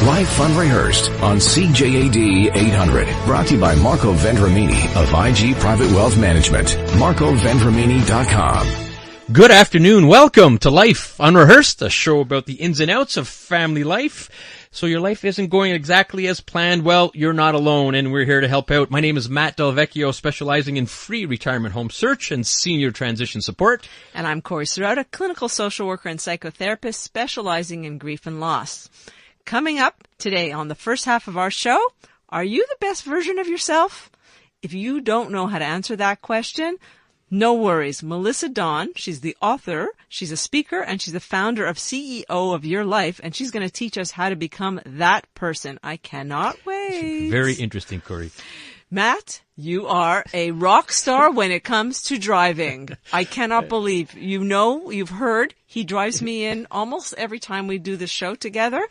Life Unrehearsed on CJAD 800. Brought to you by Marco Vendramini of IG Private Wealth Management. MarcoVendramini.com. Good afternoon. Welcome to Life Unrehearsed, a show about the ins and outs of family life. So your life isn't going exactly as planned. Well, you're not alone, and we're here to help out. My name is Matt Delvecchio, specializing in free retirement home search and senior transition support. And I'm Corrie Surratt, a clinical social worker and psychotherapist specializing in grief and loss. Coming up today on the first half of our show, are you the best version of yourself? If you don't know how to answer that question, no worries. Melissa Dawn, she's the author, she's a speaker, and she's the founder of CEO of Your Life, and she's going to teach us how to become that person. I cannot wait. Very interesting, Corey. Matt, you are a rock star when it comes to driving. I cannot believe, you've heard, he drives me in almost every time we do the show together.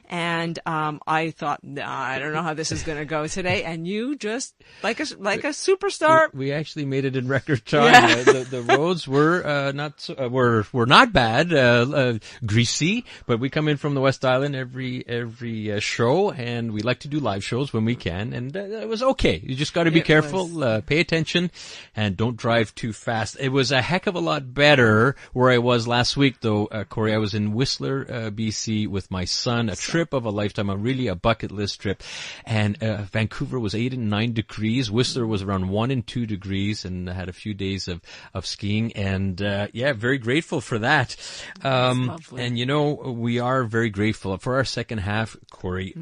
And I thought, I don't know how this is going to go today. And you just, like a superstar. We actually made it in record time. Yeah. The roads were not bad, greasy, but we come in from the West Island every show, and we like to do live shows when we can. And it was okay. You just got to be careful, pay attention, and don't drive too fast. It was a heck of a lot better where I was last week, though, Corey. I was in Whistler, BC with my son, a trip of a lifetime, a bucket list trip. And Vancouver was 8 and 9 degrees. Whistler was around 1 and 2 degrees, and I had a few days of skiing. And very grateful for that. And we are very grateful for our second half, Corey.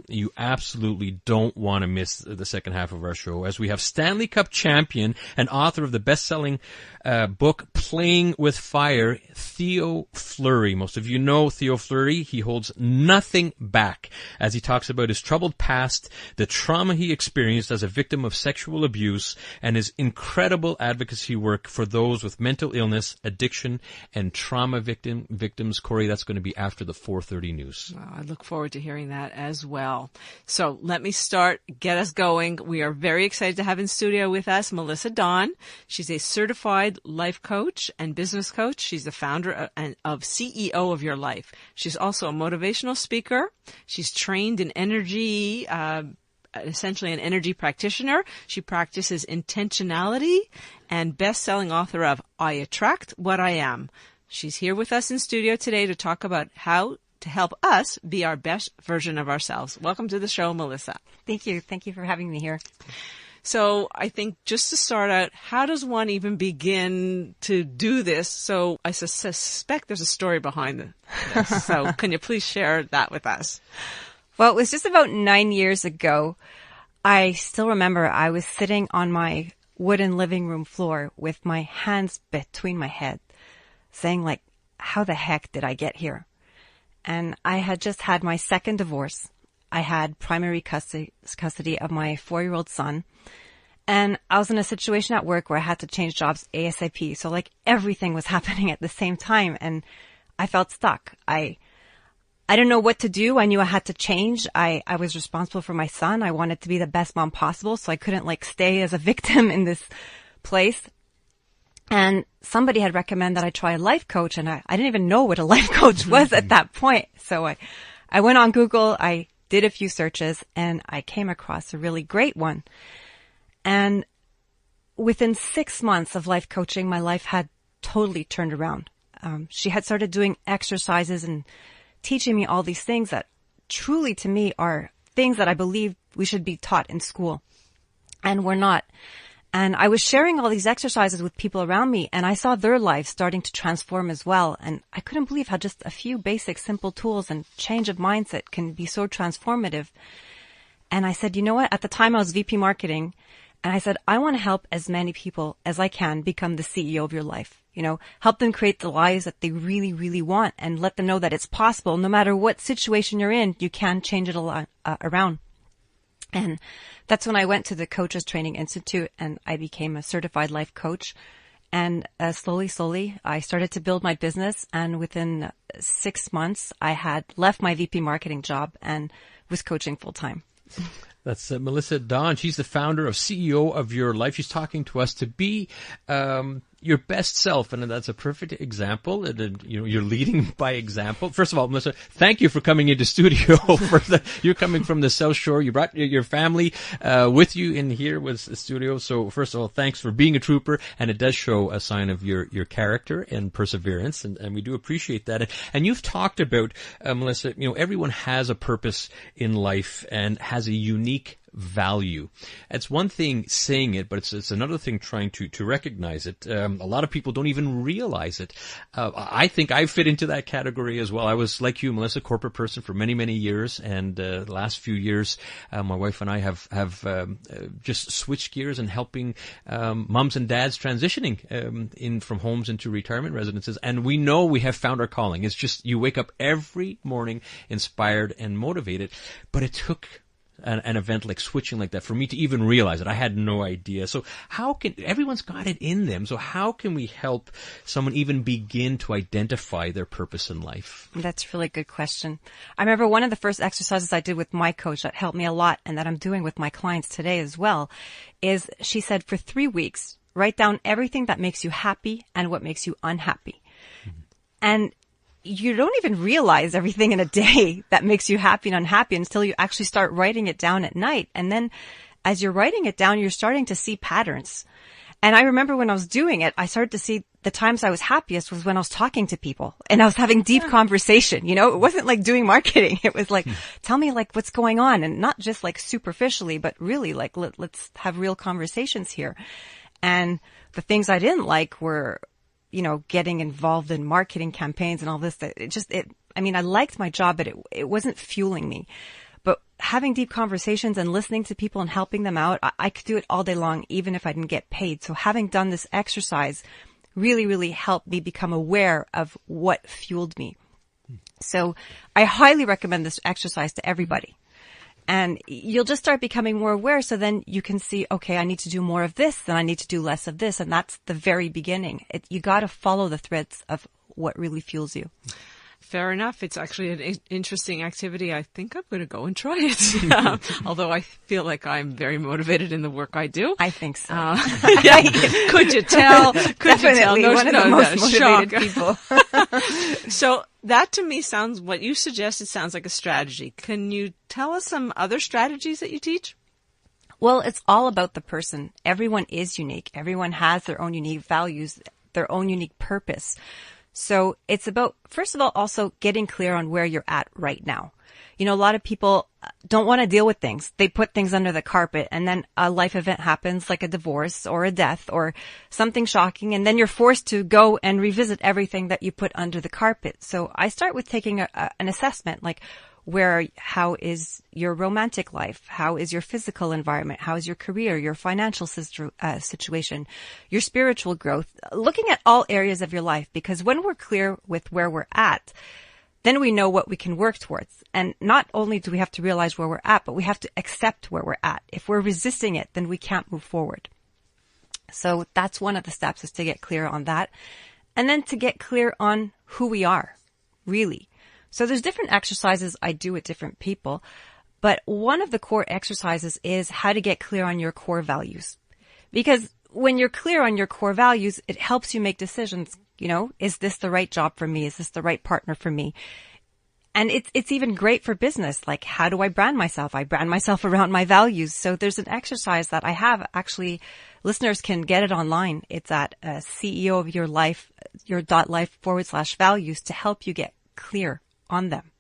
You absolutely don't want to miss the second half of our show, as we have Stanley Cup champion and author of the best-selling book Playing with Fire, Theo Fleury. Most of you know Theo Fleury. He holds nothing back as he talks about his troubled past, the trauma he experienced as a victim of sexual abuse, and his incredible advocacy work for those with mental illness, addiction, and trauma victims. Corey, that's going to be after the 4:30 news. Well, I look forward to hearing that as well. So let me get us going. We are very excited to have in studio with us Melissa Dawn. She's a certified life coach and business coach. She's the founder of CEO of Your Life. She's also a motivational speaker. She's trained in energy, essentially an energy practitioner. She practices intentionality and best-selling author of I Attract What I Am. She's here with us in studio today to talk about how to help us be our best version of ourselves. Welcome to the show, Melissa. Thank you. Thank you for having me here. So I think just to start out, how does one even begin to do this? So I suspect there's a story behind this. So can you please share that with us? Well, it was just about 9 years ago. I still remember I was sitting on my wooden living room floor with my hands between my head, saying how the heck did I get here? And I had just had my second divorce. I had primary custody of my 4-year-old son. And I was in a situation at work where I had to change jobs ASAP. So everything was happening at the same time. And I felt stuck. I didn't know what to do. I knew I had to change. I was responsible for my son. I wanted to be the best mom possible. So I couldn't stay as a victim in this place. And somebody had recommended that I try a life coach. And I didn't even know what a life coach was at that point. So I went on Google. I did a few searches and I came across a really great one. And within 6 months of life coaching, my life had totally turned around. She had started doing exercises and teaching me all these things that truly to me are things that I believe we should be taught in school. And we're not. And I was sharing all these exercises with people around me, and I saw their lives starting to transform as well. And I couldn't believe how just a few basic, simple tools and change of mindset can be so transformative. And I said, you know what? At the time I was VP marketing, and I said, I want to help as many people as I can become the CEO of your life. Help them create the lives that they really, really want, and let them know that it's possible. No matter what situation you're in, you can change it around. And that's when I went to the Coaches Training Institute and I became a certified life coach. And slowly, I started to build my business. And within 6 months, I had left my VP marketing job and was coaching full time. That's Melissa Dawn. She's the founder of CEO of Your Life. She's talking to us to be your best self, and that's a perfect example. And, you're leading by example. First of all, Melissa, thank you for coming into studio. You're coming from the South Shore. You brought your family with you in here with the studio. So first of all, thanks for being a trooper, and it does show a sign of your character and perseverance, and we do appreciate that. And you've talked about, Melissa, everyone has a purpose in life and has a unique value. It's one thing saying it, but it's another thing trying to recognize it. A lot of people don't even realize it. I think I fit into that category as well. I was, like you, Melissa, corporate person for many, many years, and the last few years, my wife and I have just switched gears and helping moms and dads transitioning in from homes into retirement residences. And we know we have found our calling. It's just you wake up every morning inspired and motivated, but it took an event like switching like that for me to even realize it. I had no idea. So everyone's got it in them. So how can we help someone even begin to identify their purpose in life? That's a really good question. I remember one of the first exercises I did with my coach that helped me a lot, and that I'm doing with my clients today as well, is she said for 3 weeks, write down everything that makes you happy and what makes you unhappy. Mm-hmm. And you don't even realize everything in a day that makes you happy and unhappy until you actually start writing it down at night. And then as you're writing it down, you're starting to see patterns. And I remember when I was doing it, I started to see the times I was happiest was when I was talking to people and I was having deep conversation. It wasn't like doing marketing. It was like, tell me like what's going on, and not just like superficially, but really like, let's have real conversations here. And the things I didn't like were, getting involved in marketing campaigns and all this. I liked my job, but it wasn't fueling me. But having deep conversations and listening to people and helping them out, I could do it all day long, even if I didn't get paid. So having done this exercise really, really helped me become aware of what fueled me. So I highly recommend this exercise to everybody. And you'll just start becoming more aware. So then you can see, okay, I need to do more of this, then I need to do less of this. And that's the very beginning. You got to follow the threads of what really fuels you. Fair enough. It's actually an interesting activity. I think I'm going to go and try it. Although I feel like I'm very motivated in the work I do. I think so. Could you tell? Definitely one of the most motivated people. So that to me what you suggested sounds like a strategy. Can you tell us some other strategies that you teach? Well, it's all about the person. Everyone is unique. Everyone has their own unique values, their own unique purpose. So it's about, first of all, also getting clear on where you're at right now. A lot of people don't want to deal with things. They put things under the carpet, and then a life event happens like a divorce or a death or something shocking, and then you're forced to go and revisit everything that you put under the carpet. So I start with taking an assessment, like how is your romantic life? How is your physical environment? How is your career, your financial situation, your spiritual growth? Looking at all areas of your life, because when we're clear with where we're at, then we know what we can work towards. And not only do we have to realize where we're at, but we have to accept where we're at. If we're resisting it, then we can't move forward. So that's one of the steps, is to get clear on that. And then to get clear on who we are, really. So there's different exercises I do with different people, but one of the core exercises is how to get clear on your core values. Because when you're clear on your core values, it helps you make decisions. Is this the right job for me? Is this the right partner for me? And it's even great for business. Like, how do I brand myself? I brand myself around my values. So there's an exercise that I have. Actually, listeners can get it online. It's at CEO of your life, your.life/values, to help you get clear on them.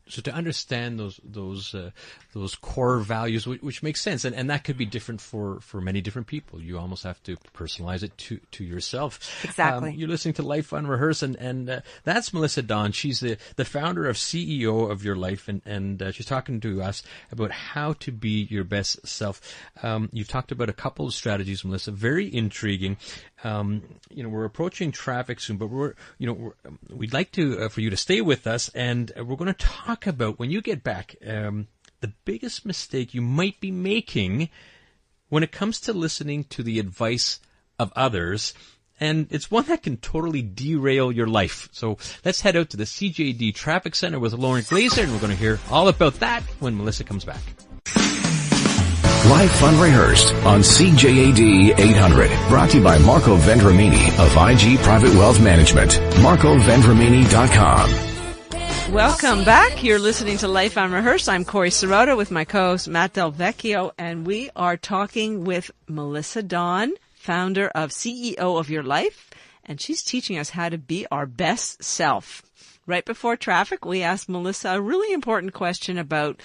So to understand those core values, which makes sense, and that could be different for many different people. You almost have to personalize it to yourself. Exactly. You're listening to Life Unrehearsed, and that's Melissa Dawn. She's the founder of CEO of Your Life, and she's talking to us about how to be your best self. You've talked about a couple of strategies, Melissa, very intriguing. We're approaching traffic soon, but we'd like to for you to stay with us, and we're going to talk about, when you get back, the biggest mistake you might be making when it comes to listening to the advice of others. And it's one that can totally derail your life. So let's head out to the CJD Traffic Center with Lauren Glazer, and we're going to hear all about that when Melissa comes back. Life Unrehearsed on CJAD 800. Brought to you by Marco Vendramini of IG Private Wealth Management. MarcoVendramini.com. Welcome back. You're listening to Life Unrehearsed. I'm Corrie Sirota with my co-host Matt Del Vecchio, and we are talking with Melissa Dawn, founder of CEO of Your Life, and she's teaching us how to be our best self. Right before traffic, we asked Melissa a really important question about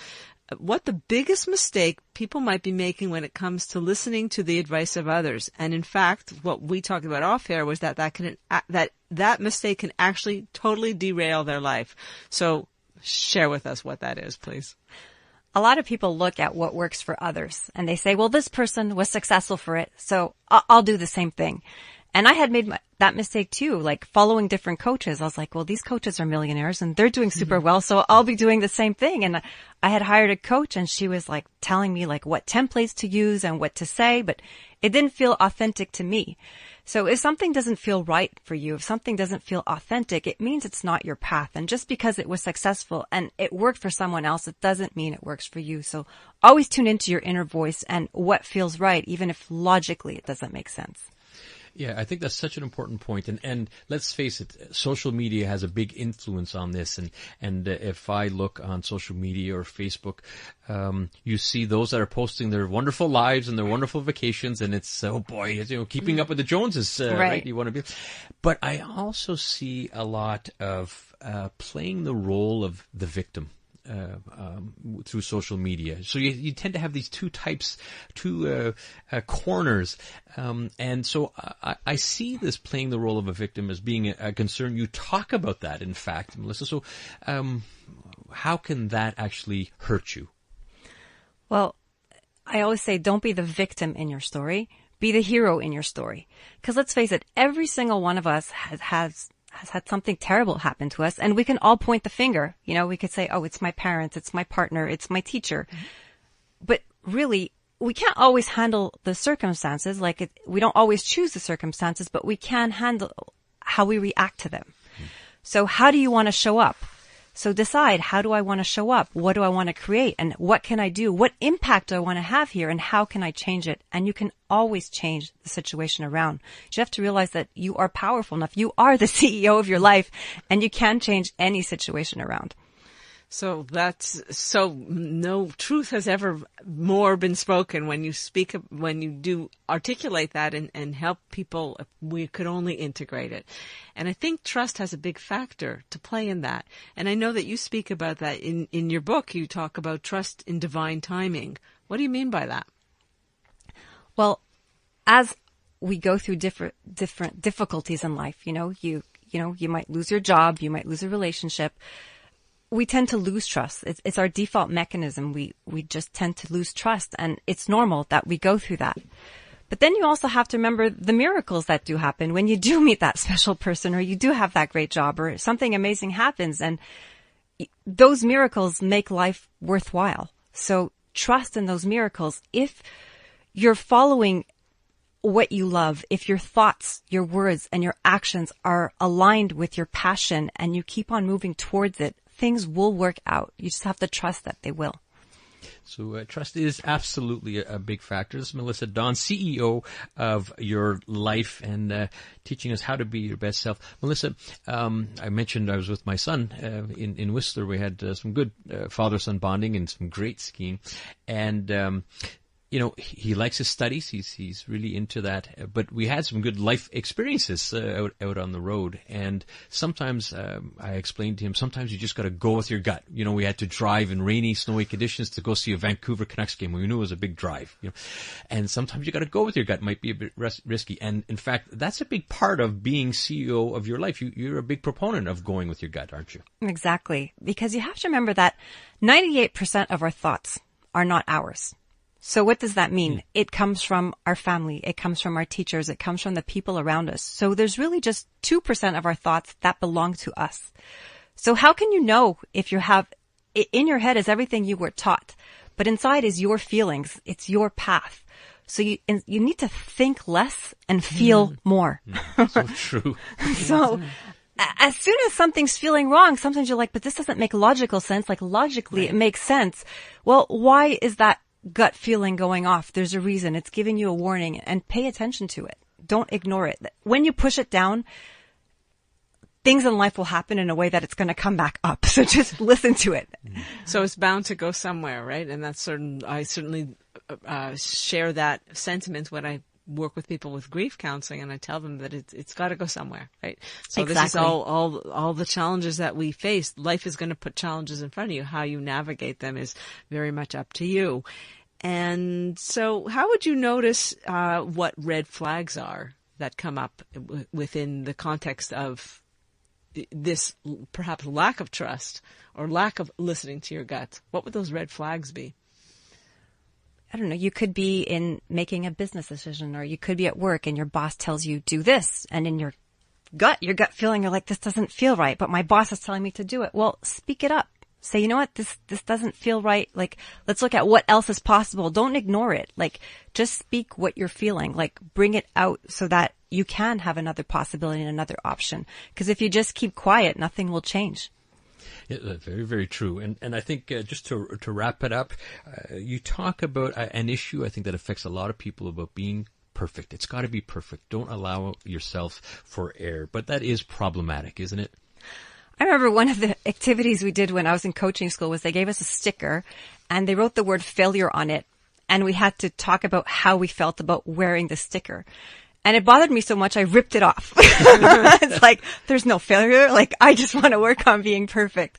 what the biggest mistake people might be making when it comes to listening to the advice of others. And in fact, what we talked about off air was that that mistake can actually totally derail their life. So share with us what that is, please. A lot of people look at what works for others and they say, well, this person was successful for it, so I'll do the same thing. And I had made that mistake too, like following different coaches. I was like, well, these coaches are millionaires and they're doing super well, so I'll be doing the same thing. And I had hired a coach and she was like telling me like what templates to use and what to say, but it didn't feel authentic to me. So if something doesn't feel right for you, if something doesn't feel authentic, it means it's not your path. And just because it was successful and it worked for someone else, it doesn't mean it works for you. So always tune into your inner voice and what feels right, even if logically it doesn't make sense. Yeah, I think that's such an important point. And let's face it, social media has a big influence on this. And if I look on social media or Facebook, you see those that are posting their wonderful lives and their wonderful vacations. And it's, oh boy, it's, keeping up with the Joneses, right? You want to be. But I also see a lot of playing the role of the victim. Through social media. So you tend to have these two corners. And so I see this playing the role of a victim as being a concern. You talk about that, in fact, Melissa. So how can that actually hurt you? Well, I always say don't be the victim in your story. Be the hero in your story. Because let's face it, every single one of us has had something terrible happen to us, and we can all point the finger. You know, we could say, oh, it's my parents, it's my partner, it's my teacher. Mm-hmm. But really, we can't always handle the circumstances. We don't always choose the circumstances, but we can handle how we react to them. Mm-hmm. So how do you want to show up? So decide, how do I want to show up? What do I want to create? And what can I do? What impact do I want to have here? And how can I change it? And you can always change the situation around. You have to realize that you are powerful enough. You are the CEO of your life, and you can change any situation around. So no truth has ever more been spoken when you do articulate that and help people. We could only integrate it. And I think trust has a big factor to play in that. And I know that you speak about that in your book. You talk about trust in divine timing. What do you mean by that? Well, as we go through different difficulties in life, you might lose your job, you might lose a relationship. We tend to lose trust. It's our default mechanism. We just tend to lose trust, and it's normal that we go through that. But then you also have to remember the miracles that do happen when you do meet that special person, or you do have that great job, or something amazing happens, and those miracles make life worthwhile. So trust in those miracles. If you're following what you love, if your thoughts, your words, and your actions are aligned with your passion and you keep on moving towards it, things will work out. You just have to trust that they will. So trust is absolutely a big factor. This is Melissa Dawn, CEO of Your Life, and teaching us how to be your best self. Melissa, I mentioned I was with my son in Whistler. We had some good father-son bonding and some great skiing. And he likes his studies. He's really into that. But we had some good life experiences out on the road. And sometimes I explained to him, sometimes you just got to go with your gut. We had to drive in rainy, snowy conditions to go see a Vancouver Canucks game. We knew it was a big drive. And sometimes you got to go with your gut. It might be a bit risky. And in fact, that's a big part of being CEO of your life. You're a big proponent of going with your gut, aren't you? Exactly. Because you have to remember that 98% of our thoughts are not ours. So what does that mean? It comes from our family. It comes from our teachers. It comes from the people around us. So there's really just 2% of our thoughts that belong to us. So how can you know if you have, in your head is everything you were taught, but inside is your feelings. It's your path. So you need to think less and feel more. So true. So as soon as something's feeling wrong, sometimes you're like, but this doesn't make logical sense. Like logically, It makes sense. Well, why is that gut feeling going off, there's a reason. It's giving you a warning, and pay attention to it. Don't ignore it. When you push it down, things in life will happen in a way that it's going to come back up. So just listen to it. So it's bound to go somewhere, right? And that's I certainly share that sentiment when I work with people with grief counseling, and I tell them that it's got to go somewhere, right? So Exactly. This is all the challenges that we face. Life is going to put challenges in front of you. How you navigate them is very much up to you. And so how would you notice what red flags are that come up within the context of this perhaps lack of trust or lack of listening to your gut? What would those red flags be? I don't know. You could be in making a business decision, or you could be at work and your boss tells you do this, and in your gut feeling, you're like, this doesn't feel right, but my boss is telling me to do it. Well, speak it up. Say, you know what? This doesn't feel right. Like, let's look at what else is possible. Don't ignore it. Like, just speak what you're feeling. Like, bring it out so that you can have another possibility and another option. Because if you just keep quiet, nothing will change. Yeah, very, very true. And I think just to wrap it up, you talk about an issue I think that affects a lot of people about being perfect. It's got to be perfect. Don't allow yourself for error. But that is problematic, isn't it? I remember one of the activities we did when I was in coaching school was they gave us a sticker and they wrote the word failure on it. And we had to talk about how we felt about wearing the sticker. And it bothered me so much, I ripped it off. It's like, there's no failure. Like, I just want to work on being perfect.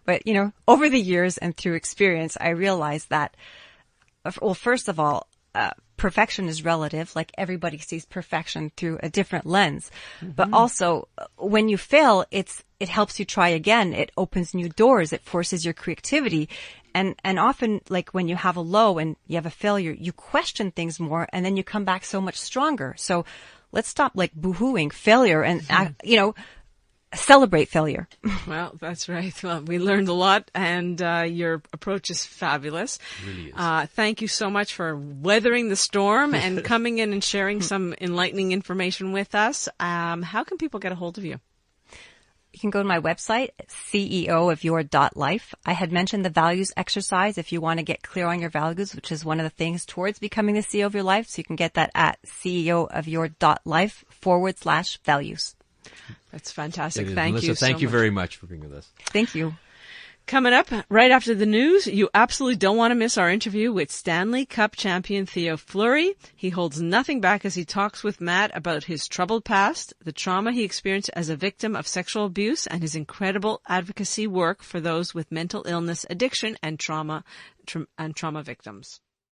But, you know, over the years and through experience, I realized that, well, first of all, perfection is relative. Like, everybody sees perfection through a different lens. Mm-hmm. But also, when you fail, it helps you try again. It opens new doors. It forces your creativity. And often, like, when you have a low and you have a failure, you question things more, and then you come back so much stronger. So let's stop, like, boo-hooing failure and, celebrate failure. Well, that's right. Well, we learned a lot, and your approach is fabulous. It really is. Thank you so much for weathering the storm and coming in and sharing some enlightening information with us. How can people get a hold of you? You can go to my website, ceoofyour.life. I had mentioned the values exercise if you want to get clear on your values, which is one of the things towards becoming the CEO of your life. So you can get that at ceoofyour.life/values. That's fantastic. Thank you. Melissa, thank you much. very much for being with us. Thank you. Coming up right after the news, you absolutely don't want to miss our interview with Stanley Cup champion Theo Fleury. He holds nothing back as he talks with Matt about his troubled past, the trauma he experienced as a victim of sexual abuse, and his incredible advocacy work for those with mental illness, addiction, and trauma victims.